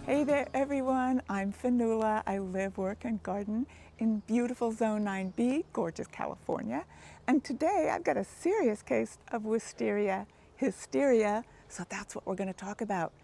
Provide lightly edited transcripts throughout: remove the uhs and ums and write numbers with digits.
Hey there everyone, I'm Fionnuala. I live, work and garden in beautiful Zone 9B, gorgeous California. And today I've got a serious case of wisteria hysteria, so that's what we're going to talk about.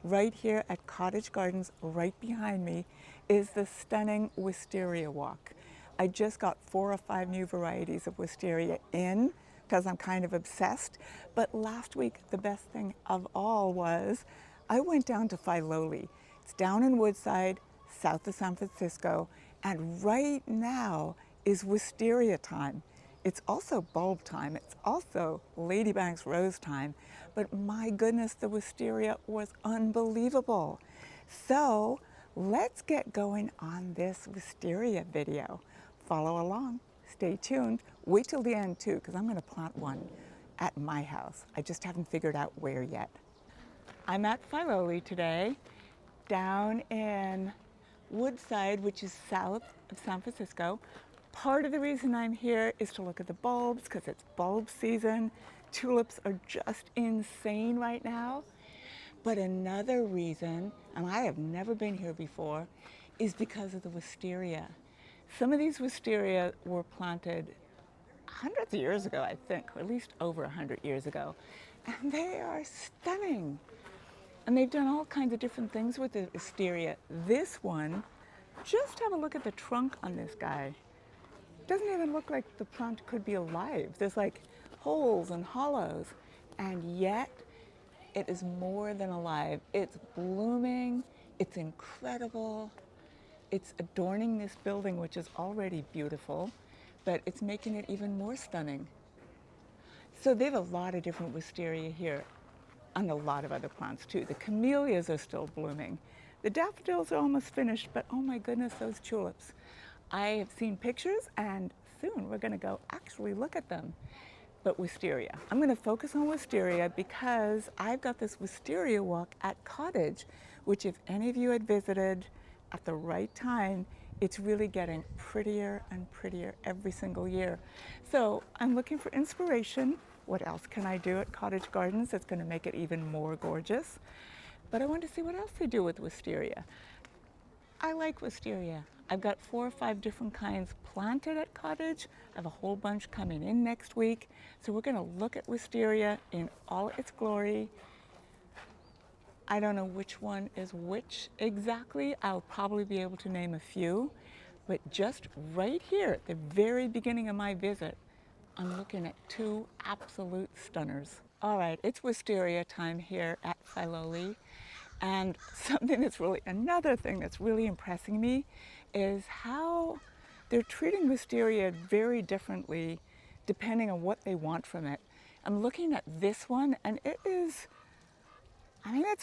Right here at Cottage Gardens, right behind me, is the stunning Wisteria Walk. I just got 4 or 5 new varieties of wisteria in because I'm kind of obsessed. But last week, the best thing of all was I went down to Filoli. It's down in Woodside, south of San Francisco, and right now is wisteria time. It's also bulb time. It's also Ladybank's rose time. But my goodness, the wisteria was unbelievable. So let's get going on this wisteria video. Follow along, stay tuned. Wait till the end too, because I'm going to plant one at my house. I just haven't figured out where yet. I'm at Filoli today, down in Woodside, which is south of San Francisco. Part of the reason I'm here is to look at the bulbs, because it's bulb season. Tulips are just insane right now. But another reason, and I have never been here before, is because of the wisteria. Some of these wisteria were planted hundreds of years ago, I think, or at least over 100 years ago. And they are stunning. And they've done all kinds of different things with the wisteria. This one, just have a look at the trunk on this guy. Doesn't even look like the plant could be alive. There's like holes and hollows, and yet it is more than alive. It's blooming, it's incredible. It's adorning this building, which is already beautiful, but it's making it even more stunning. So they have a lot of different wisteria here, and a lot of other plants too. The camellias are still blooming. The daffodils are almost finished, but oh my goodness, those tulips. I have seen pictures, and soon we're going to go actually look at them. But wisteria. I'm going to focus on wisteria because I've got this Wisteria Walk at Cottage, which if any of you had visited at the right time, it's really getting prettier and prettier every single year. So I'm looking for inspiration. What else can I do at Cottage Gardens that's going to make it even more gorgeous? But I want to see what else they do with wisteria. I like wisteria. I've got 4 or 5 different kinds planted at Cottage. I have a whole bunch coming in next week. So we're going to look at wisteria in all its glory. I don't know which one is which exactly. I'll probably be able to name a few. But just right here at the very beginning of my visit, I'm looking at 2 absolute stunners. All right, it's wisteria time here at Filoli. And another thing that's really impressing me is how they're treating wisteria very differently depending on what they want from it. I'm looking at this one, and it's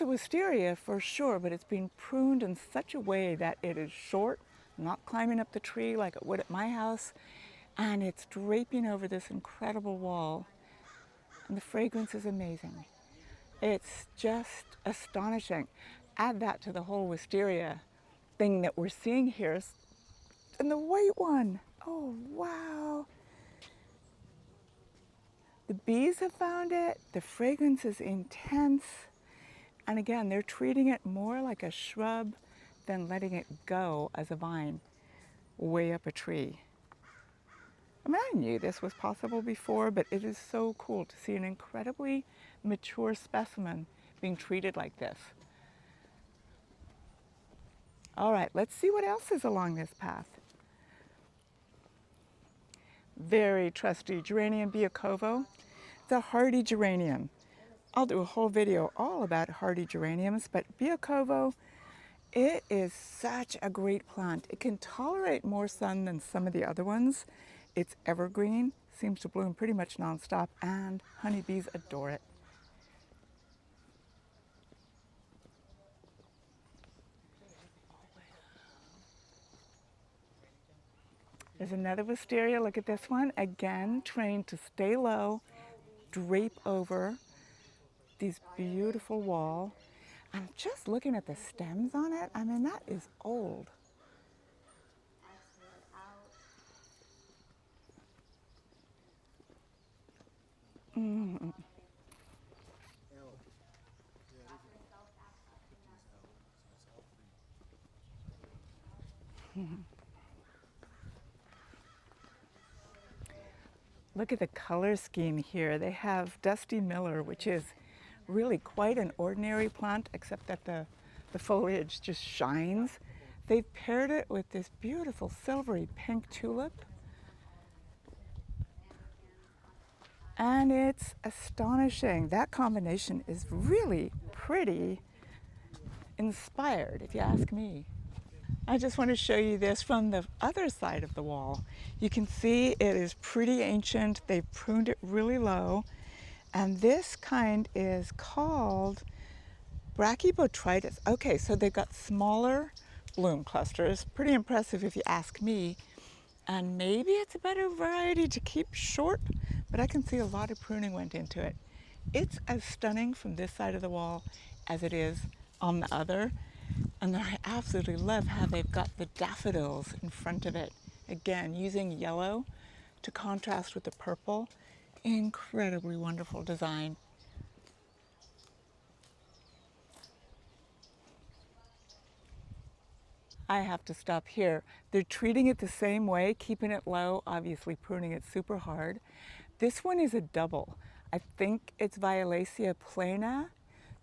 a wisteria for sure, but it's being pruned in such a way that it is short, not climbing up the tree like it would at my house, and it's draping over this incredible wall, and the fragrance is amazing. It's just astonishing. Add that to the whole wisteria thing that we're seeing here. And the white one, oh wow. The bees have found it, the fragrance is intense. And again, they're treating it more like a shrub than letting it go as a vine way up a tree. I mean, I knew this was possible before, but it is so cool to see an incredibly mature specimen being treated like this. All right, let's see what else is along this path. Very trusty geranium biacovo. It's a hardy geranium. I'll do a whole video all about hardy geraniums, but biacovo, it is such a great plant. It can tolerate more sun than some of the other ones. It's evergreen, seems to bloom pretty much nonstop, and honeybees adore it. There's another wisteria, look at this one. Again, trained to stay low, drape over these beautiful wall. I'm just looking at the stems on it. I mean, that is old. Mm. Look at the color scheme here. They have Dusty Miller, which is really quite an ordinary plant, except that the foliage just shines. They've paired it with this beautiful silvery pink tulip. And it's astonishing. That combination is really pretty inspired, if you ask me. I just want to show you this from the other side of the wall. You can see it is pretty ancient. They've pruned it really low. And this kind is called Brachybotrytis. Okay, so they've got smaller bloom clusters. Pretty impressive if you ask me. And maybe it's a better variety to keep short, but I can see a lot of pruning went into it. It's as stunning from this side of the wall as it is on the other. And I absolutely love how they've got the daffodils in front of it. Again, using yellow to contrast with the purple. Incredibly wonderful design. I have to stop here. They're treating it the same way, keeping it low, obviously pruning it super hard. This one is a double. I think it's Violacea plana,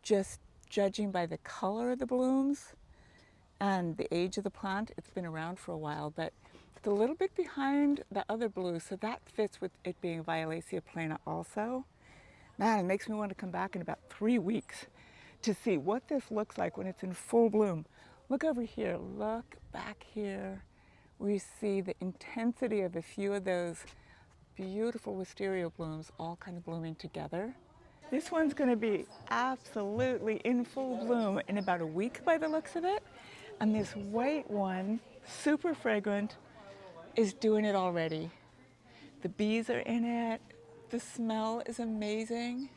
just judging by the color of the blooms and the age of the plant. It's been around for a while, but it's a little bit behind the other blue, so that fits with it being Violacea plana also. Man, it makes me want to come back in about 3 weeks to see what this looks like when it's in full bloom. Look over here, look back here. We see the intensity of a few of those beautiful wisteria blooms all kind of blooming together. This one's going to be absolutely in full bloom in about a week by the looks of it. And this white one, super fragrant, is doing it already. The bees are in it. The smell is amazing.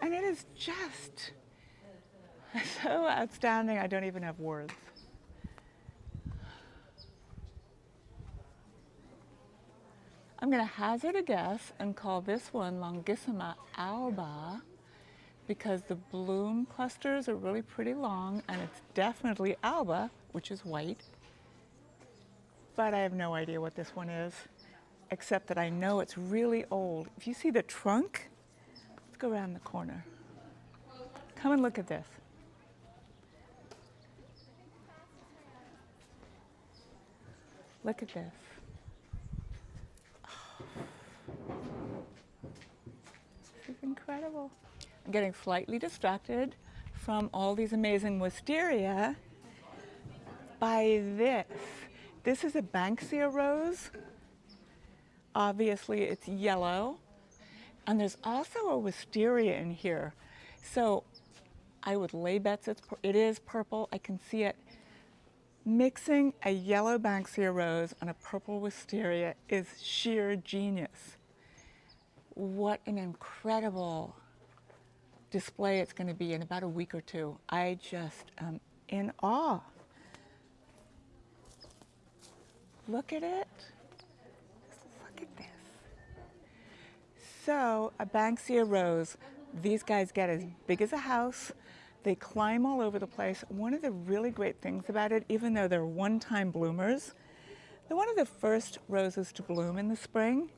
And it is just so outstanding, I don't even have words. I'm going to hazard a guess and call this one Longissima alba because the bloom clusters are really pretty long and it's definitely alba, which is white. But I have no idea what this one is, except that I know it's really old. If you see the trunk, let's go around the corner. Come and look at this. Look at this. This is incredible. I'm getting slightly distracted from all these amazing wisteria by this. This is a Banksia rose. Obviously it's yellow. And there's also a wisteria in here. So I would lay bets it is purple. I can see it. Mixing a yellow Banksia rose and a purple wisteria is sheer genius. What an incredible display it's going to be in about a week or two. I just am in awe. Look at it. Look at this. So a Banksia rose, these guys get as big as a house. They climb all over the place. One of the really great things about it, even though they're one-time bloomers, they're one of the first roses to bloom in the spring.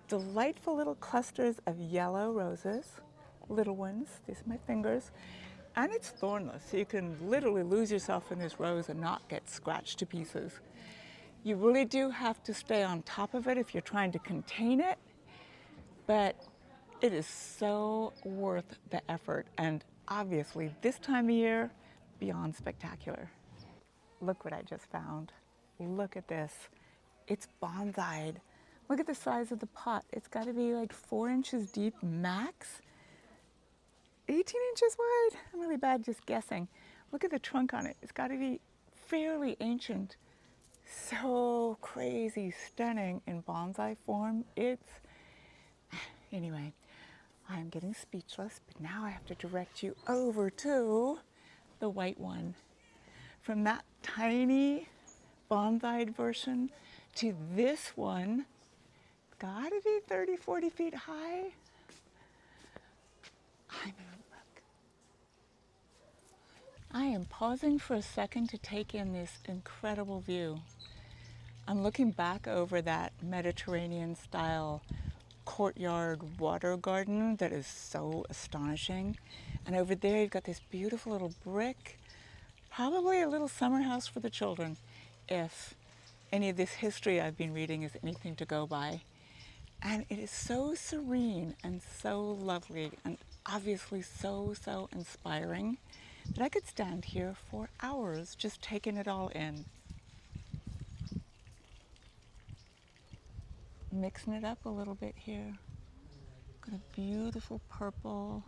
Delightful little clusters of yellow roses, little ones, these are my fingers, and it's thornless, so you can literally lose yourself in this rose and not get scratched to pieces. You really do have to stay on top of it if you're trying to contain it, but it is so worth the effort, and obviously this time of year, beyond spectacular. Look what I just found. Look at this. It's bonsai'd. Look at the size of the pot. It's got to be like 4 inches deep max. 18 inches wide. I'm really bad just guessing. Look at the trunk on it. It's got to be fairly ancient. So crazy, stunning in bonsai form. Anyway, I'm getting speechless, but now I have to direct you over to the white one. From that tiny bonsai version to this one, it's gotta be 30, 40 feet high. I am pausing for a second to take in this incredible view. I'm looking back over that Mediterranean style courtyard water garden that is so astonishing. And over there you've got this beautiful little brick, probably a little summer house for the children, if any of this history I've been reading is anything to go by. And it is so serene and so lovely and obviously so inspiring that I could stand here for hours just taking it all in. Mixing it up a little bit here. Got a beautiful purple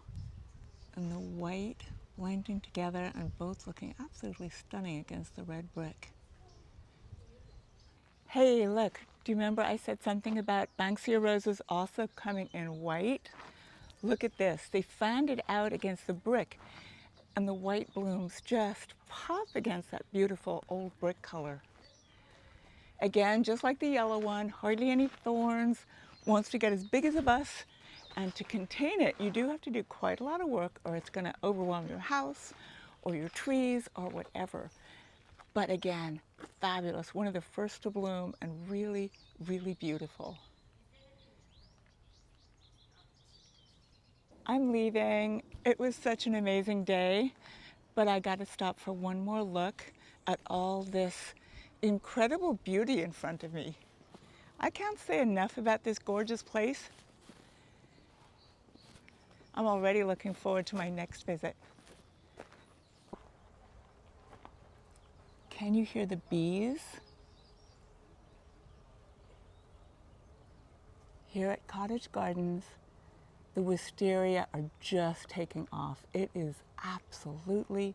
and the white blending together and both looking absolutely stunning against the red brick. Hey, look, do you remember I said something about Banksia roses also coming in white? Look at this. They fanned it out against the brick and the white blooms just pop against that beautiful old brick color. Again, just like the yellow one, hardly any thorns, wants to get as big as a bus, and to contain it, you do have to do quite a lot of work or it's going to overwhelm your house or your trees or whatever. But again, fabulous, one of the first to bloom and really beautiful. I'm leaving. It was such an amazing day, but I got to stop for one more look at all this incredible beauty in front of me. I can't say enough about this gorgeous place. I'm already looking forward to my next visit. Can you hear the bees? Here at Cottage Gardens, the wisteria are just taking off. It is absolutely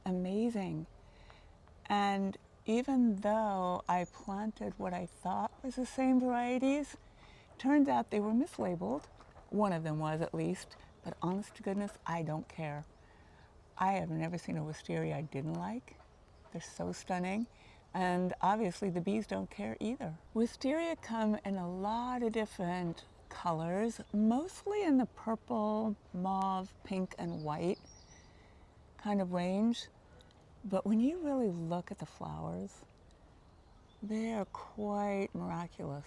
amazing. And even though I planted what I thought was the same varieties, turns out they were mislabeled. One of them was, at least, but honest to goodness, I don't care. I have never seen a wisteria I didn't like. They're so stunning. And obviously the bees don't care either. Wisteria come in a lot of different colors, mostly in the purple, mauve, pink, and white kind of range. But when you really look at the flowers, they are quite miraculous.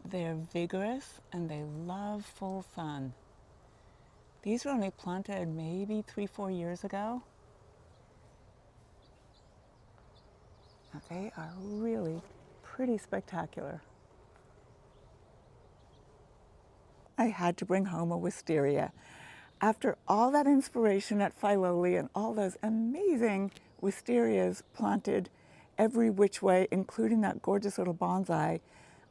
They're vigorous and they love full sun. These were only planted maybe 3-4 years ago. Now they are really pretty spectacular. I had to bring home a wisteria. After all that inspiration at Filoli and all those amazing wisterias planted every which way, including that gorgeous little bonsai,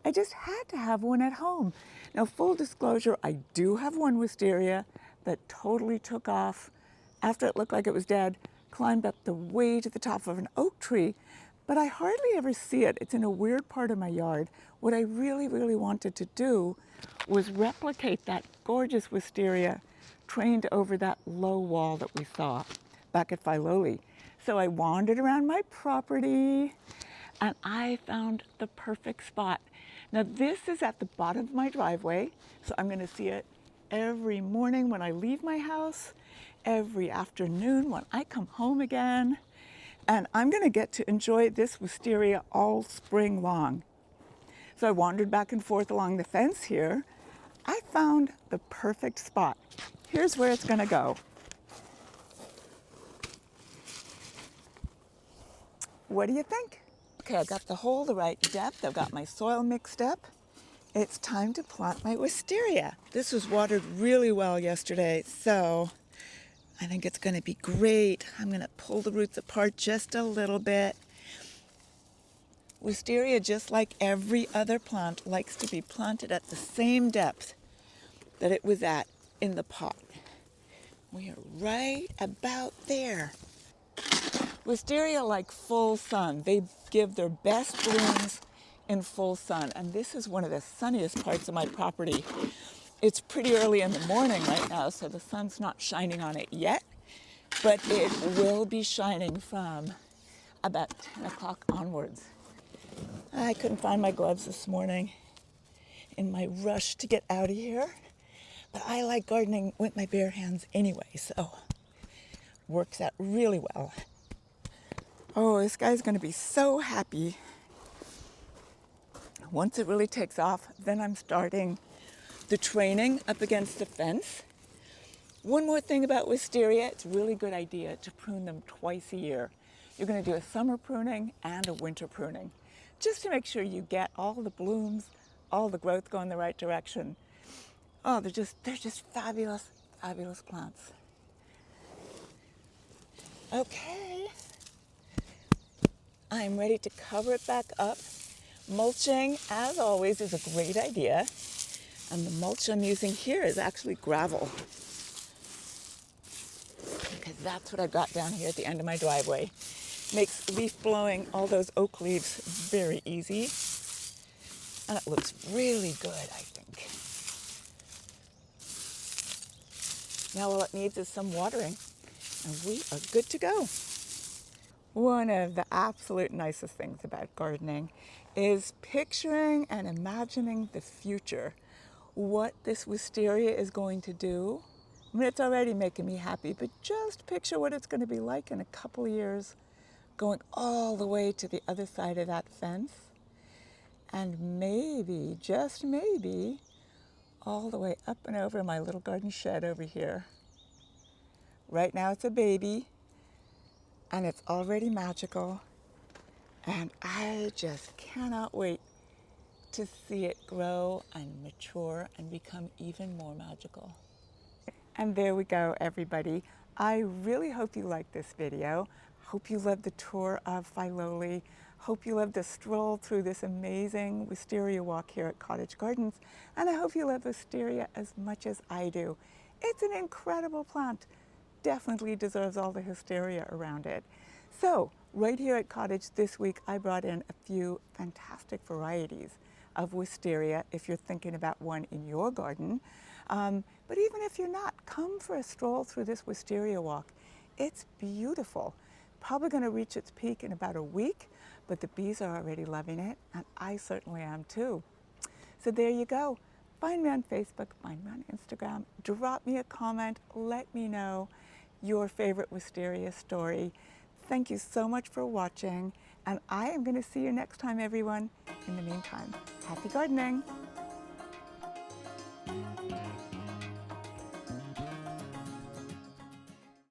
I just had to have one at home. Now, full disclosure, I do have one wisteria that totally took off after it looked like it was dead, climbed up the way to the top of an oak tree, but I hardly ever see it. It's in a weird part of my yard. What I really wanted to do was replicate that gorgeous wisteria trained over that low wall that we saw back at Filoli. So I wandered around my property and I found the perfect spot. Now this is at the bottom of my driveway, so I'm going to see it every morning when I leave my house, every afternoon when I come home again, and I'm going to get to enjoy this wisteria all spring long. So I wandered back and forth along the fence here. I found the perfect spot. Here's where it's going to go. What do you think? Okay, I got the hole the right depth. I've got my soil mixed up. It's time to plant my wisteria. This was watered really well yesterday, so I think it's going to be great. I'm going to pull the roots apart just a little bit. Wisteria, just like every other plant, likes to be planted at the same depth that it was at in the pot. We are right about there. Wisteria like full sun. They give their best blooms in full sun, and this is one of the sunniest parts of my property. It's pretty early in the morning right now, so the sun's not shining on it yet, but it will be shining from about 10 o'clock onwards. I couldn't find my gloves this morning in my rush to get out of here, but I like gardening with my bare hands anyway, so works out really well. Oh, this guy's going to be so happy. Once it really takes off, then I'm starting the training up against the fence. One more thing about wisteria, it's a really good idea to prune them twice a year. You're going to do a summer pruning and a winter pruning, just to make sure you get all the blooms, all the growth going the right direction. Oh, they're just fabulous, fabulous plants. Okay, I'm ready to cover it back up. Mulching, as always, is a great idea. And the mulch I'm using here is actually gravel, because that's what I've got down here at the end of my driveway. Makes leaf blowing all those oak leaves very easy. And it looks really good, I think. Now all it needs is some watering, and we are good to go. One of the absolute nicest things about gardening is picturing and imagining the future. What this wisteria is going to do. I mean, it's already making me happy, but just picture what it's going to be like in a couple of years, going all the way to the other side of that fence, and maybe, just maybe, all the way up and over my little garden shed over here. Right now it's a baby, and it's already magical, and I just cannot wait to see it grow and mature and become even more magical. And there we go, everybody. I really hope you liked this video. Hope you loved the tour of Filoli. Hope you loved the stroll through this amazing Wisteria Walk here at Cottage Gardens. And I hope you love wisteria as much as I do. It's an incredible plant. Definitely deserves all the hysteria around it. So, right here at Cottage this week, I brought in a few fantastic varieties of wisteria if you're thinking about one in your garden. But even if you're not, come for a stroll through this Wisteria Walk. It's beautiful. Probably going to reach its peak in about a week, but the bees are already loving it, and I certainly am too. So there you go. Find me on Facebook, find me on Instagram, drop me a comment, let me know your favorite wisteria story. Thank you so much for watching, and I am going to see you next time, everyone. In the meantime, happy gardening.